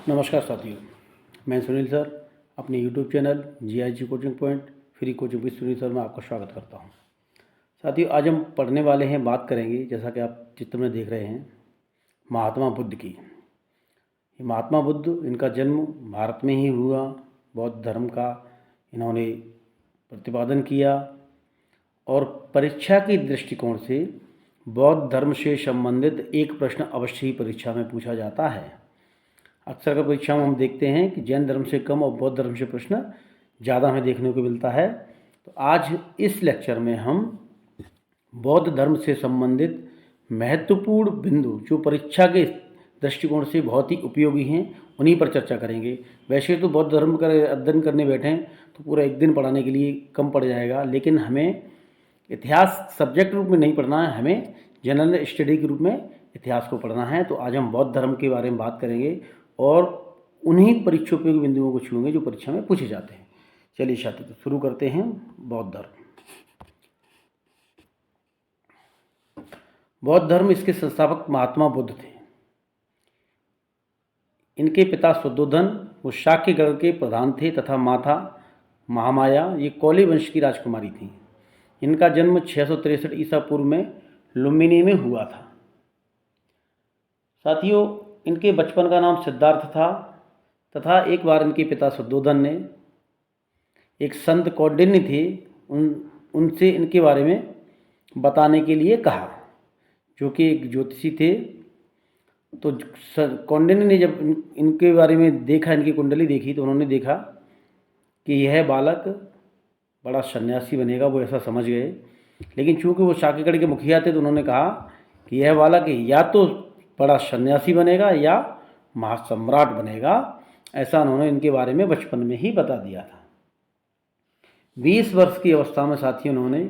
नमस्कार साथियों, मैं सुनील सर अपने YouTube channel GIG coaching point free coaching with Sunil sir में आपका स्वागत करता हूं। साथियों, आज हम पढ़ने वाले हैं, बात करेंगे, जैसा कि आप चित्र में देख रहे हैं, महात्मा बुद्ध की। महात्मा बुद्ध, इनका जन्म भारत में ही हुआ। बौद्ध धर्म का इन्होंने प्रतिपादन किया और परीक्षा की दृष्टिकोण से बौद्ध धर्म से संबंधित एक प्रश्न अवश्य ही परीक्षा में पूछा जाता है। अक्सर परीक्षा में हम देखते हैं कि जैन धर्म से कम और बौद्ध धर्म से प्रश्न ज़्यादा हमें देखने को मिलता है। तो आज इस लेक्चर में हम बौद्ध धर्म से संबंधित महत्वपूर्ण बिंदु जो परीक्षा के दृष्टिकोण से बहुत ही उपयोगी हैं, उन्हीं पर चर्चा करेंगे। वैसे तो बौद्ध धर्म का अध्ययन करने बैठें तो पूरा एक दिन पढ़ाने के लिए कम पड़ जाएगा, लेकिन हमें इतिहास सब्जेक्ट रूप में नहीं पढ़ना है, हमें जनरल स्टडी के रूप में इतिहास को पढ़ना है। तो आज हम बौद्ध धर्म के बारे में बात करेंगे और उन्हीं परीक्षोपयोगी बिंदुओं को छूएंगे जो परीक्षा में पूछे जाते हैं। चलिए छात्र, तो शुरू करते हैं। बौद्ध धर्म। बौद्ध धर्म, इसके संस्थापक महात्मा बुद्ध थे। इनके पिता शुद्धोधन वो शाक्य गण के प्रधान थे तथा माता महामाया ये कौली वंश की राजकुमारी थी। इनका जन्म 663 ईसा पूर्व में लुम्बिनी में हुआ था। साथियों, इनके बचपन का नाम सिद्धार्थ था तथा एक बार इनके पिता शुद्धोधन ने एक संत कौंडिन्य थे उनसे इनके बारे में बताने के लिए कहा, जो कि एक ज्योतिषी थे। तो कौंडिन्य ने जब इनके बारे में देखा, इनकी कुंडली देखी, तो उन्होंने देखा कि यह बालक बड़ा सन्यासी बनेगा, वो ऐसा समझ गए। लेकिन चूंकि वो शाक्यगढ़ के मुखिया थे तो उन्होंने कहा कि यह बालक या तो बड़ा सन्यासी बनेगा या महासम्राट बनेगा। ऐसा उन्होंने इनके बारे में बचपन में ही बता दिया था। 20 वर्ष की अवस्था में साथियों उन्होंने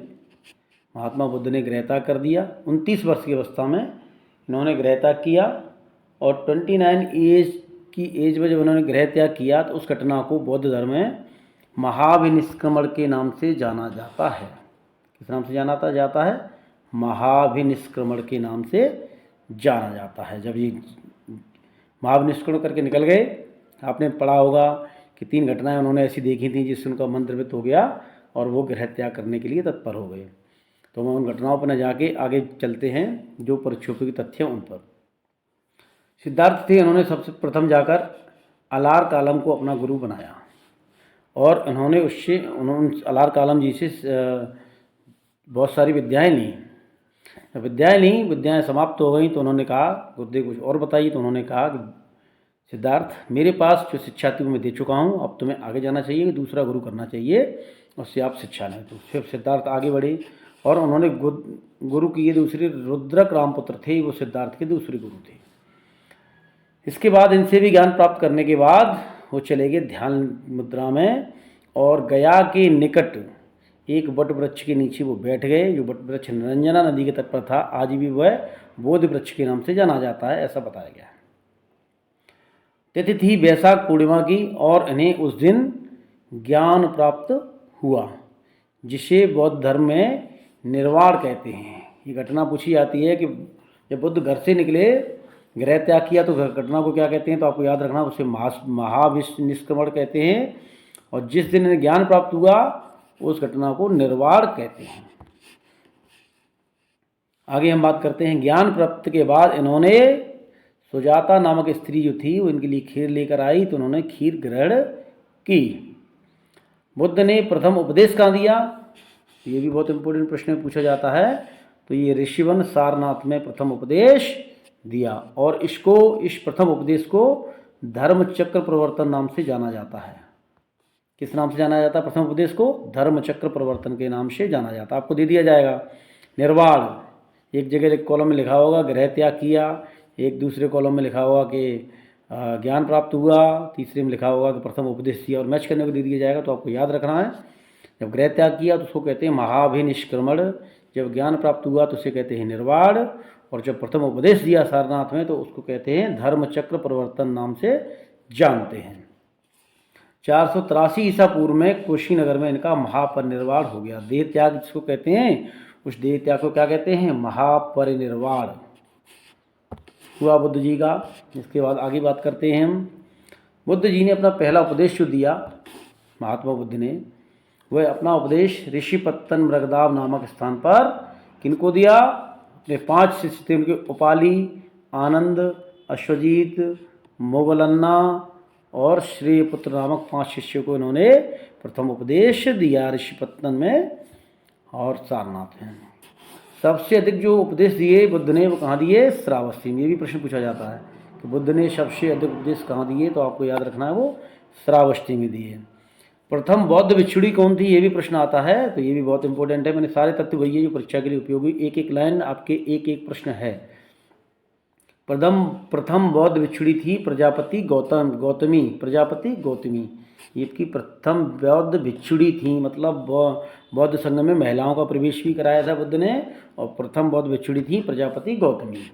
महात्मा बुद्ध ने गृहत्याग कर दिया। 29 वर्ष की अवस्था में इन्होंने गृहत्याग किया और 29 की एज में जब उन्होंने गृहत्याग किया तो उस घटना को बौद्ध धर्म में महाभिनिष्क्रमण के नाम से जाना जाता है। किस नाम से जाना जाता है? महाभिनिष्क्रमण के नाम से जाना जाता है। जब ये महाभिनिष्क्रमण करके निकल गए, आपने पढ़ा होगा कि 3 घटनाएं उन्होंने ऐसी देखी थी जिससे उनका मन द्रवित हो गया और वो गृहत्याग करने के लिए तत्पर हो गए। तो हम उन घटनाओं पर न जाके आगे चलते हैं, जो परीक्षोपयोगी तथ्य उन पर। सिद्धार्थ थे, उन्होंने सबसे प्रथम जाकर अलार कालम को अपना गुरु बनाया और उन्होंने अलार कालम जी से बहुत सारी विद्याएं ली। विद्याएं समाप्त हो गई तो उन्होंने कहा, गुरुदेव कुछ और बताइए। तो उन्होंने कहा कि सिद्धार्थ, मेरे पास जो शिक्षा थी वो मैं दे चुका हूँ, अब तुम्हें आगे जाना चाहिए, दूसरा गुरु करना चाहिए, उससे आप शिक्षा लें। तो फिर सिद्धार्थ आगे बढ़े और उन्होंने गुरु की ये दूसरे रुद्रक रामपुत्र थे, वो सिद्धार्थ के दूसरे गुरु थे। इसके बाद इनसे भी ज्ञान प्राप्त करने के बाद वो चले गए ध्यान मुद्रा में और गया के निकट एक वट वृक्ष के नीचे वो बैठ गए, जो वट वृक्ष निरंजना नदी के तट पर था। आज भी वह बोधि वृक्ष के नाम से जाना जाता है, ऐसा बताया गया है। तिथि थी वैशाख पूर्णिमा की और इन्हें उस दिन ज्ञान प्राप्त हुआ, जिसे बौद्ध धर्म में निर्वाण कहते हैं। ये घटना पूछी जाती है कि जब बुद्ध घर से निकले, गृह त्याग किया, तो घटना को क्या कहते हैं? तो आपको याद रखना, उसे महाभिनिष्क्रमण कहते हैं। और जिस दिन इन्हें ज्ञान प्राप्त हुआ उस घटना को निर्वाण कहते हैं। आगे हम बात करते हैं। ज्ञान प्राप्त के बाद इन्होंने सुजाता नामक स्त्री जो थी वो इनके लिए खीर लेकर आई, तो उन्होंने खीर ग्रहण की। बुद्ध ने प्रथम उपदेश कहाँ दिया? ये भी बहुत इंपॉर्टेंट प्रश्न पूछा जाता है। तो ये ऋषिवन सारनाथ में प्रथम उपदेश दिया और इस प्रथम उपदेश को धर्म चक्र प्रवर्तन नाम से जाना जाता है। किस नाम से जाना जाता है? प्रथम उपदेश को धर्म चक्र प्रवर्तन के नाम से जाना जाता है। आपको दे दिया जाएगा निर्वाण, एक जगह एक कॉलम में लिखा होगा गृह त्याग किया, एक दूसरे कॉलम में लिखा होगा कि ज्ञान प्राप्त हुआ, तीसरे में लिखा होगा कि प्रथम उपदेश दिया, और मैच करने को दे दिया जाएगा। तो आपको याद रखना है, जब गृह त्याग किया तो उसको कहते हैं महाभिनिष्क्रमण, जब ज्ञान प्राप्त हुआ तो उसे कहते हैं निर्वाण, और जब प्रथम उपदेश दिया सारनाथ में तो उसको कहते हैं धर्म चक्र प्रवर्तन नाम से जानते हैं। 483 ईसा पूर्व में कुशीनगर में इनका महापरिनिर्वाण हो गया। देह त्याग जिसको कहते हैं, उस देह त्याग को क्या कहते हैं? महापरिनिर्वाण हुआ बुद्ध जी का। इसके बाद आगे बात करते हैं हम। बुद्ध जी ने अपना पहला उपदेश जो दिया, महात्मा बुद्ध ने, वह अपना उपदेश ऋषिपत्तन मृगदाव नामक स्थान पर किनको दिया? अपने 5 शिष्य थे उनके, उपाली, आनंद, अश्वजीत, मोगलन्ना और श्रेयपुत्र नामक 5 शिष्यों को इन्होंने प्रथम उपदेश दिया ऋषिपत्तन में और सारनाथ में। सबसे अधिक जो उपदेश दिए बुद्ध ने वो कहाँ दिए? श्रावस्ती में। ये भी प्रश्न पूछा जाता है कि बुद्ध ने सबसे अधिक उपदेश कहाँ दिए, तो आपको याद रखना है वो श्रावस्ती में दिए। प्रथम बौद्ध भिक्षुणी कौन थी, ये भी प्रश्न आता है, तो ये भी बहुत इंपॉर्टेंट है। मैंने सारे तथ्य वही है जो परीक्षा के लिए उपयोगी, एक एक लाइन आपके एक एक प्रश्न है। प्रथम बौद्ध भिक्षुणी थी प्रजापति गौतमी, प्रजापति गौतमी, ये की प्रथम बौद्ध भिक्षुणी थी, मतलब बौद्ध संघ में महिलाओं का प्रवेश भी कराया था बुद्ध ने, और प्रथम बौद्ध भिक्षुणी थी प्रजापति गौतमी।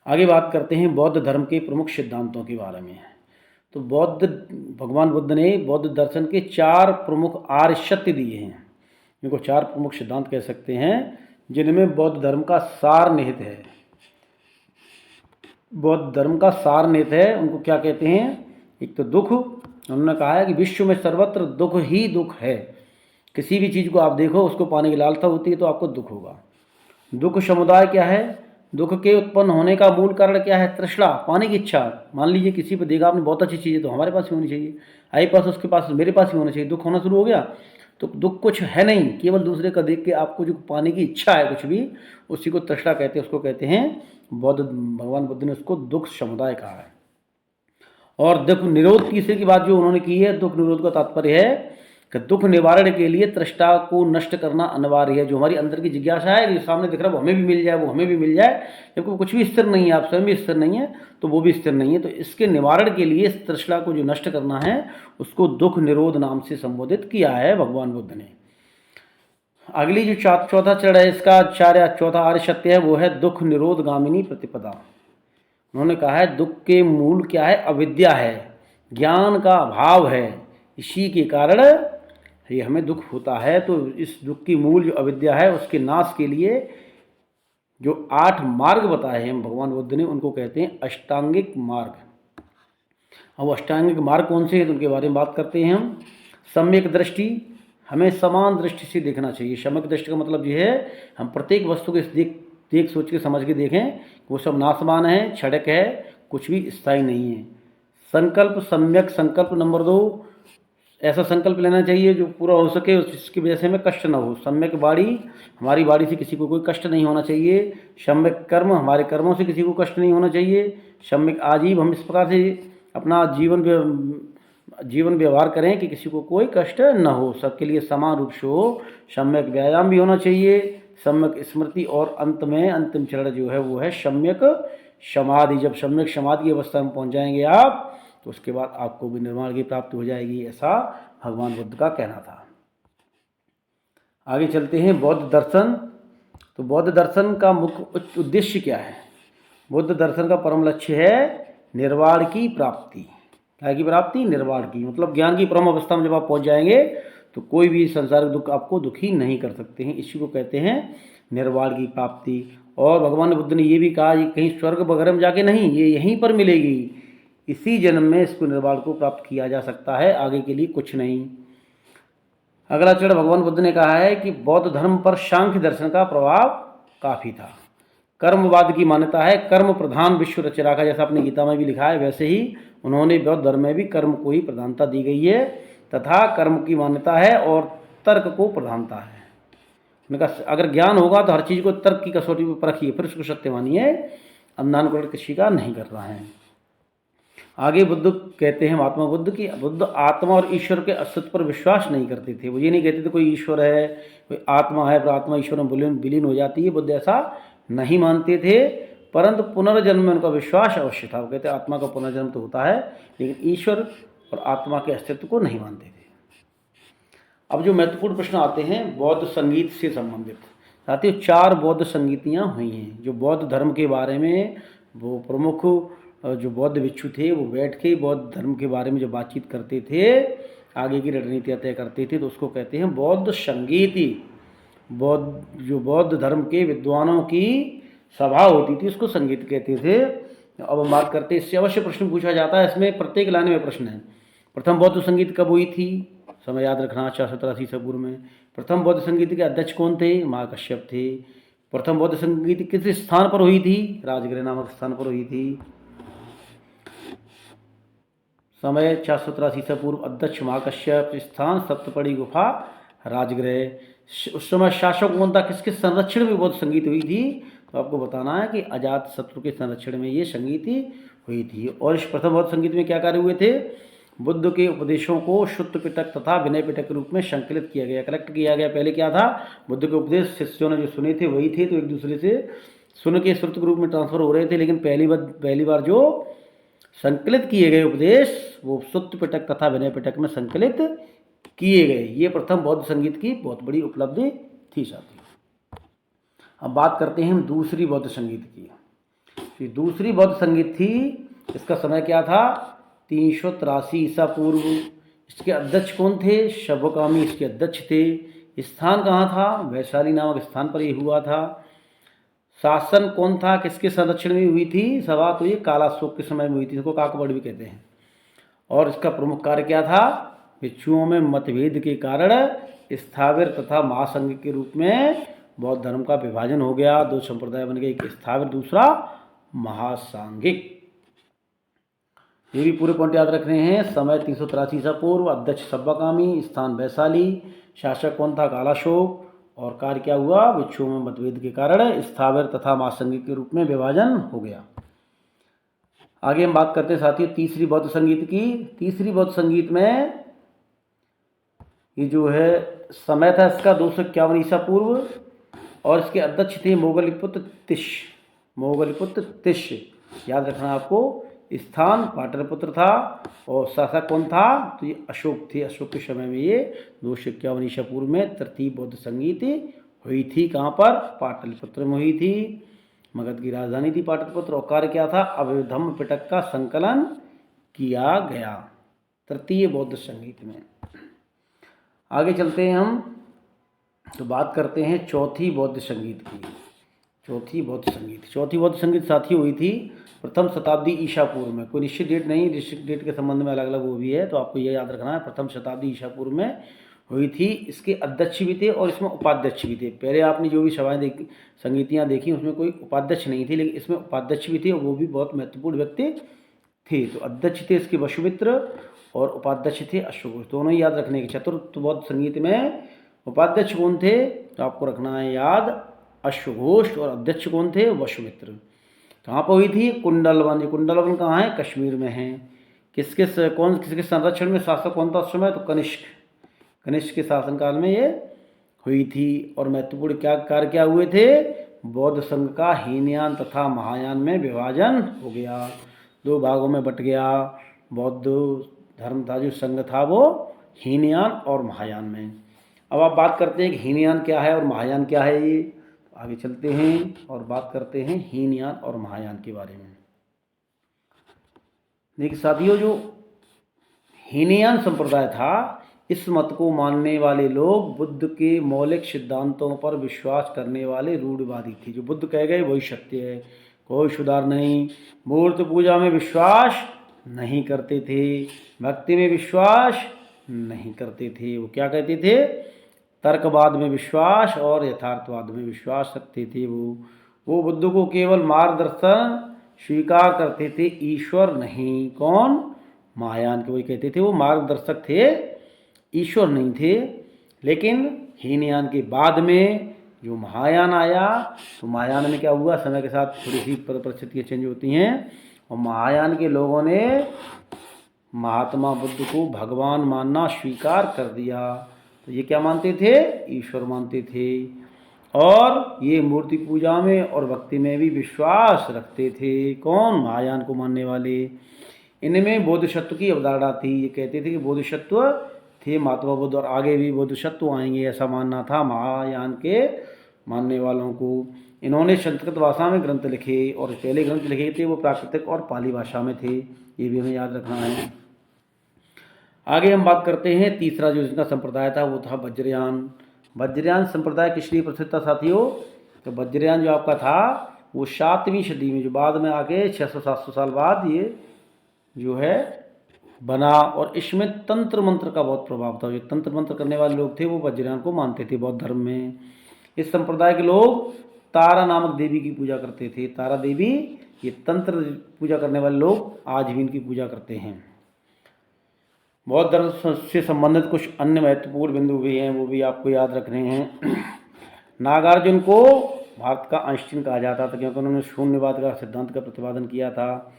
आगे बात करते हैं बौद्ध धर्म के प्रमुख सिद्धांतों के बारे में। तो भगवान बुद्ध ने बौद्ध दर्शन के 4 प्रमुख आर्य सत्य दिए हैं, इनको 4 प्रमुख सिद्धांत कह सकते हैं, जिनमें बौद्ध धर्म का सार निहित है। बौद्ध धर्म का सार निहित है, उनको क्या कहते हैं? एक तो दुख, उन्होंने कहा है कि विश्व में सर्वत्र दुख ही दुख है। किसी भी चीज़ को आप देखो, उसको पाने की लालसा होती है तो आपको दुख होगा। दुख समुदाय क्या है? दुख के उत्पन्न होने का मूल कारण क्या है? तृष्णा, पाने की इच्छा। मान लीजिए किसी पर देखा आपने बहुत अच्छी चीज़ है तो हमारे पास भी होनी चाहिए, आई पास उसके पास मेरे पास भी होना चाहिए, दुख होना शुरू हो गया। तो दुख कुछ है नहीं, केवल दूसरे का देख के आपको जो पाने की इच्छा है कुछ भी, उसी को तृष्णा कहते हैं, उसको कहते हैं भगवान बुद्ध ने उसको दुख समुदाय कहा है। और दुख निरोध तीसरे की बात जो उन्होंने की है, दुख निरोध का तात्पर्य है कि दुख निवारण के लिए तृष्णा को नष्ट करना अनिवार्य है। जो हमारी अंदर की जिज्ञासा है, जो सामने दिख रहा है वो हमें भी मिल जाए, वो हमें भी मिल जाए, जबकि कुछ भी स्थिर नहीं है, आप स्वयं भी स्थिर नहीं है तो वो भी स्थिर नहीं है। तो इसके निवारण के लिए इस तृष्णा को जो नष्ट करना है उसको दुख निरोध नाम से संबोधित किया है भगवान बुद्ध ने। अगली जो चौथा चरण है इसका, चौथा आर्य सत्य है, वो है दुख निरोध गामिनी प्रतिपदा। उन्होंने कहा है दुख के मूल क्या है? अविद्या है, ज्ञान का अभाव है, इसी के कारण ये हमें दुख होता है। तो इस दुख की मूल जो अविद्या है उसके नाश के लिए जो 8 मार्ग बताए हैं भगवान बुद्ध ने, उनको कहते हैं अष्टांगिक मार्ग। अब अष्टांगिक मार्ग कौन से हैं तो उनके बारे में बात करते हैं हम। सम्यक दृष्टि, हमें समान दृष्टि से देखना चाहिए। सम्यक दृष्टि का मतलब ये है हम प्रत्येक वस्तु को देख सोच के समझ के देखें, वो सब नाशवान है, क्षणिक है, कुछ भी स्थायी नहीं है। संकल्प, सम्यक संकल्प नंबर 2, ऐसा संकल्प लेना चाहिए जो पूरा हो सके, उसकी वजह से हमें कष्ट न हो। सम्यक वाणी, हमारी वाणी से किसी को कोई कष्ट नहीं होना चाहिए। सम्यक कर्म, हमारे कर्मों से किसी को कष्ट नहीं होना चाहिए। सम्यक आजीव, हम इस प्रकार से अपना जीवन व्यवहार करें कि किसी को कोई कष्ट न हो, सबके लिए समान रूप से हो। सम्यक व्यायाम भी होना चाहिए, सम्यक स्मृति, और अंत में अंतिम चरण जो है वो है सम्यक समाधि। जब सम्यक समाधि की अवस्था में पहुंच जाएंगे आप, तो उसके बाद आपको भी निर्वाण की प्राप्ति हो जाएगी, ऐसा भगवान बुद्ध का कहना था। आगे चलते हैं बौद्ध दर्शन। तो बौद्ध दर्शन का मुख्य उद्देश्य क्या है? बुद्ध दर्शन का परम लक्ष्य है निर्वाण की प्राप्ति। क्या की प्राप्ति? निर्वाण की, मतलब ज्ञान की परम अवस्था में जब आप पहुंच जाएंगे तो कोई भी संसारिक दुख आपको दुखी नहीं कर सकते हैं। इसी को कहते हैं निर्वाण की प्राप्ति। और भगवान बुद्ध ने ये भी कहा ये कहीं स्वर्ग वगैरह में जाके नहीं, ये यहीं पर मिलेगी, इसी जन्म में इसको निर्वाण को प्राप्त किया जा सकता है, आगे के लिए कुछ नहीं। अगला चरण भगवान बुद्ध ने कहा है कि बौद्ध धर्म पर सांख्य दर्शन का प्रभाव काफ़ी था। कर्मवाद की मान्यता है, कर्म प्रधान विश्व रच रखा, जैसा अपनी गीता में भी लिखा है वैसे ही उन्होंने बौद्ध धर्म में भी कर्म को ही प्रधानता दी गई है, तथा कर्म की मान्यता है और तर्क को प्रधानता है। उन्होंने कहा अगर ज्ञान होगा तो हर चीज़ को तर्क की कसौटी पर परखिए, फिर उसको सत्य मानिए, अंधानुकरण किसी का नहीं कर रहा है। आगे बुद्ध कहते हैं, महात्मा बुद्ध की बुद्ध आत्मा और ईश्वर के अस्तित्व पर विश्वास नहीं करते थे। वो ये नहीं कहते थे कोई ईश्वर है, कोई आत्मा है, पर आत्मा ईश्वर में विलीन हो जाती है, बुद्ध ऐसा नहीं मानते थे। परंतु पुनर्जन्म में उनका विश्वास अवश्य था। वो कहते आत्मा का पुनर्जन्म तो होता है, लेकिन ईश्वर और आत्मा के अस्तित्व को नहीं मानते थे। अब जो महत्वपूर्ण प्रश्न आते हैं बौद्ध संगीत से संबंधित, साथियों 4 बौद्ध संगीतियाँ हुई हैं जो बौद्ध धर्म के बारे में, वो प्रमुख जो बौद्ध भिक्षु थे वो बैठ के बौद्ध धर्म के बारे में जो बातचीत करते थे, आगे की रणनीतियाँ तय करते थे, तो उसको कहते हैं बौद्ध संगीति। जो बौद्ध धर्म के विद्वानों की सभा होती थी उसको संगीत कहते थे। अब हम बात करते हैं, इससे अवश्य प्रश्न पूछा जाता है, इसमें प्रत्येक लाइन में प्रश्न है। प्रथम बौद्ध संगीत कब हुई थी? समय याद रखना, 483 ईसा पूर्व में। प्रथम बौद्ध संगीत के अध्यक्ष कौन थे? महाकश्यप थे। प्रथम बौद्ध संगीत किस स्थान पर हुई थी? राजगृह नामक स्थान पर हुई थी। समय 483 ईसा पूर्व, अध्यक्ष महाकश्यप, स्थान सप्तपदी गुफा, राजगृह। उस समय शासक कौन था? किसके संरक्षण में बौद्ध संगीत हुई थी? तो आपको बताना है कि अजात शत्रु के संरक्षण में ये संगीत हुई थी। और इस प्रथम बौद्ध संगीत में क्या कार्य हुए थे? बुद्ध के उपदेशों को शुद्ध पिटक तथा विनय पिटक के रूप में संकलित किया गया, कलेक्ट किया गया। पहले क्या था? बुद्ध के उपदेश शिष्यों ने जो सुने थे वही थे, तो एक दूसरे से सुन के श्रुत के रूप में ट्रांसफर हो रहे थे, लेकिन पहली बार जो संकलित किए गए उपदेश वो शुद्ध पिटक तथा विनय पिटक में संकलित किए गए। ये प्रथम बौद्ध संगीत की बहुत बड़ी उपलब्धि थी साथियों। अब बात करते हैं हम दूसरी बौद्ध संगीत की। दूसरी बौद्ध संगीत थी, इसका समय क्या था? 383 ईसा पूर्व। इसके अध्यक्ष कौन थे? शब्बकामी इसके अध्यक्ष थे। स्थान कहाँ था? वैशाली नामक स्थान पर ये हुआ था। शासन कौन था? किसके संरक्षण में हुई थी सभा? तो ये कालाशोक के समय में हुई थी, इसको काकपड़ भी कहते हैं। और इसका प्रमुख कार्य क्या था? भिक्षुओं में मतभेद के कारण स्थावर तथा महासंघ के रूप में बौद्ध धर्म का विभाजन हो गया। दो संप्रदाय बन गए, एक स्थावर दूसरा महासांघिक। ये भी पूरे पॉइंट याद रखने हैं। समय 383 ईसा पूर्व, अध्यक्ष सब्बाकामी, स्थान वैशाली, शासक कौन था? कालाशोक। और कार्य क्या हुआ? भिक्षुओं में मतभेद के कारण स्थावर तथा महासंघिक के रूप में विभाजन हो गया। आगे हम बात करते हैं साथियों तीसरी बौद्ध संगीत की। तीसरी बौद्ध संगीत में ये जो है समय था इसका 251 ईसा पूर्व, और इसके अध्यक्ष थे मोगलीपुत्र तिश। मोगलीपुत्र तिश याद रखना आपको। स्थान पाटलिपुत्र था, और शासक कौन था? तो ये अशोक थे। अशोक के समय में ये 251 ईसा पूर्व में तृतीय बौद्ध संगीत हुई थी। कहाँ पर? पाटलिपुत्र में हुई थी। मगध की राजधानी थी पाटलिपुत्र। और कार्य क्या था? अभिधम्म पिटक का संकलन किया गया तृतीय बौद्ध संगीत में। आगे चलते हैं हम, तो बात करते हैं चौथी बौद्ध संगीत की। चौथी बौद्ध संगीत साथियों हुई थी प्रथम शताब्दी ईसा पूर्व में। कोई निश्चित डेट नहीं, निश्चित डेट के संबंध में अलग अलग वो भी है, तो आपको यह याद रखना है। प्रथम शताब्दी ईसा पूर्व में हुई थी। इसके अध्यक्ष भी थे और इसमें उपाध्यक्ष भी थे। पहले आपने जो भी सभाएं देखी, संगीतियाँ देखी, उसमें कोई उपाध्यक्ष नहीं थे, लेकिन इसमें उपाध्यक्ष भी थे और वो भी बहुत महत्वपूर्ण व्यक्ति थे। तो अध्यक्ष थे इसके वसुमित्र और उपाध्यक्ष थे अश्वघोष। दोनों ही याद रखने के। चतुर्थ बौद्ध संगीत में उपाध्यक्ष कौन थे? तो आपको रखना है याद, अश्वघोष। और अध्यक्ष कौन थे? वसुमित्र। कहाँ पर हुई थी? कुंडलवन। ये कुंडलवन कहाँ है? कश्मीर में है। किसके संरक्षण में शासक कौन था उस समय? तो कनिष्क के शासनकाल में ये हुई थी। और महत्वपूर्ण क्या कार्य क्या हुए थे? बौद्ध संघ का हीनयान तथा महायान में विभाजन हो गया, दो भागों में बट गया। बौद्ध धर्म था जो संघ था वो हीनयान और महायान में। अब आप बात करते हैं कि हीनयान क्या है और महायान क्या है। ये आगे चलते हैं और बात करते हैं हीनयान और महायान के बारे में। देखिए साथियों, जो हीनयान संप्रदाय था, इस मत को मानने वाले लोग बुद्ध के मौलिक सिद्धांतों पर विश्वास करने वाले रूढ़िवादी थे। जो बुद्ध कह गए वही सत्य है, कोई सुधार नहीं। मूर्ति पूजा में विश्वास नहीं करते थे, भक्ति में विश्वास नहीं करते थे। वो क्या कहते थे? तर्कवाद में विश्वास और यथार्थवाद में विश्वास रखते थे। वो बुद्ध को केवल मार्गदर्शन स्वीकार करते थे, ईश्वर नहीं। कौन? महायान के वही कहते थे, वो मार्गदर्शक थे, ईश्वर नहीं थे। लेकिन हीनयान के बाद में जो महायान आया, तो महायान में क्या हुआ? समय के साथ थोड़ी सी परिस्थितियाँ चेंज होती हैं, और महायान के लोगों ने महात्मा बुद्ध को भगवान मानना स्वीकार कर दिया। तो ये क्या मानते थे? ईश्वर मानते थे। और ये मूर्ति पूजा में और भक्ति में भी विश्वास रखते थे। कौन? महायान को मानने वाले। इनमें बोधिसत्व की अवधारणा थी। ये कहते थे कि बोधिसत्व थे महात्मा बुद्ध, और आगे भी बोधिसत्व आएंगे, ऐसा मानना था महायान के मानने वालों को। इन्होंने संस्कृत भाषा में ग्रंथ लिखे, और पहले ग्रंथ लिखे थे वो प्राकृतिक और पाली भाषा में थे। ये भी हमें याद रखना है। आगे हम बात करते हैं तीसरा जो इसका संप्रदाय था वो था वज्रयान। वज्रयान संप्रदाय किस लिए प्रसिद्ध था साथियों? तो वज्रयान जो आपका था वो 7वीं सदी में जो बाद में आके 600-700 साल बाद ये जो है बना। और इसमें तंत्र मंत्र का बहुत प्रभाव था। जो तंत्र मंत्र करने वाले लोग थे वो वज्रयान को मानते थे बौद्ध धर्म में। इस संप्रदाय के लोग तारा नामक देवी की पूजा करते थे। तारा देवी, ये तंत्र पूजा करने वाले लोग आज भी इनकी पूजा करते हैं। बौद्ध धर्म से संबंधित कुछ अन्य महत्वपूर्ण बिंदु भी हैं, वो भी आपको याद रखने हैं। नागार्जुन को भारत का आइंस्टीन कहा जाता था क्योंकि उन्होंने शून्यवाद का सिद्धांत का प्रतिपादन किया था।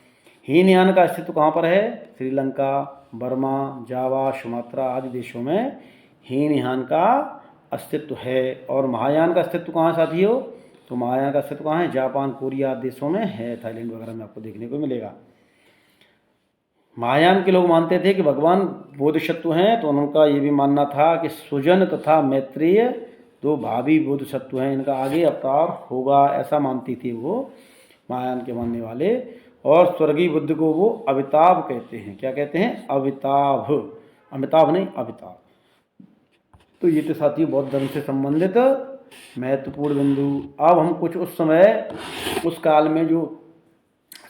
हीनयान का अस्तित्व कहाँ पर है? श्रीलंका, बर्मा, जावा, सुमात्रा आदि देशों में हीनयान का अस्तित्व है। और महायान का अस्तित्व कहाँ साथियों? तो महायान का अस्तित्व कहाँ है? जापान, कोरिया आदि देशों में है, थाईलैंड वगैरह में आपको देखने को मिलेगा। महायान के लोग मानते थे कि भगवान बोधिसत्व हैं, तो उनका ये भी मानना था कि सुजन तथा मैत्रेय दो भावी बोधिसत्व हैं, इनका आगे अवतार होगा, ऐसा मानती थी वो महायान के मानने वाले। और स्वर्गीय बुद्ध को वो अमिताभ कहते हैं। क्या कहते हैं? अमिताभ, अमिताभ नहीं अमिताभ। तो ये तो साथियों बौद्ध धर्म से संबंधित महत्वपूर्ण बिंदु। अब हम कुछ उस समय उस काल में जो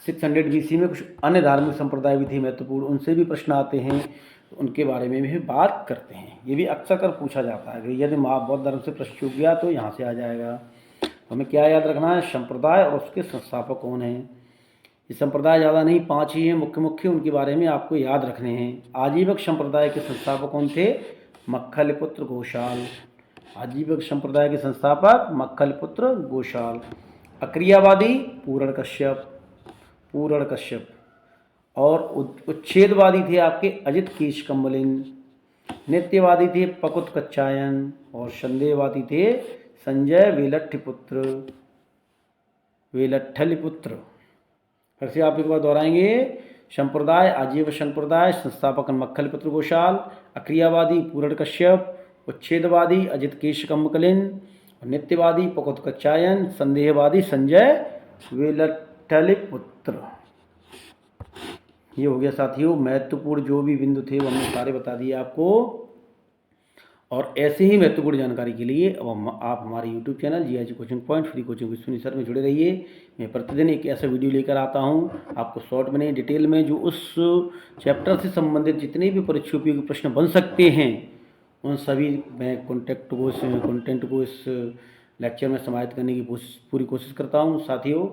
600 BC में कुछ अन्य धार्मिक संप्रदाय भी थे महत्वपूर्ण, उनसे भी प्रश्न आते हैं, तो उनके बारे में भी बात करते हैं। ये भी अक्सर कर पूछा जाता है कि यदि बौद्ध धर्म से प्रश्न चूक गया तो यहाँ से आ जाएगा। तो हमें क्या याद रखना है? संप्रदाय और उसके संस्थापक कौन हैं। ये संप्रदाय ज़्यादा नहीं, 5 ही हैं मुख्य, उनके बारे में आपको याद रखने हैं। आजीवक संप्रदाय के संस्थापक कौन थे? मक्खलिपुत्र घोषाल। आजीवक संप्रदाय के संस्थापक मक्खलिपुत्र घोषाल। अक्रियावादी पूरण कश्यप। और उच्छेदवादी थे आपके अजित केशकम्बलिन। नित्यवादी थे पकुत कच्चायन। और संदेहवादी थे संजय वेलट्ठलिपुत्र। फिर से आप एक बार दोहराएंगे। संप्रदाय आजीव संप्रदाय, संस्थापक मक्खलिपुत्र घोषाल, अक्रियावादी पूरण कश्यप, उच्छेदवादी अजित केशकम्बलिन, नित्यवादी पकुत कच्चायन, संदेहवादी संजय वेलट्ठलिपुत्र। ये हो गया साथियों महत्वपूर्ण जो भी बिंदु थे वो हमने सारे बता दिए आपको। और ऐसे ही महत्वपूर्ण जानकारी के लिए अब आप हमारे YouTube channel GIG coaching point free coaching विश्वनी सर में जुड़े रहिए। मैं प्रतिदिन एक ऐसा वीडियो लेकर आता हूं, आपको शॉर्ट में डिटेल में जो उस चैप्टर से संबंधित जितने भी परीक्षा उपयोगी प्रश्न बन सकते हैं उन सभी मैं कंटेंट को इस लेक्चर में समाहित करने की पूरी कोशिश करता हूँ। साथियों,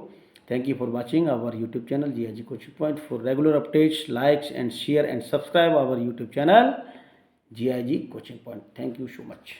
thank you for watching our YouTube channel GIG Coaching Point. For regular updates, likes and share and subscribe our YouTube channel GIG Coaching Point. Thank you so much.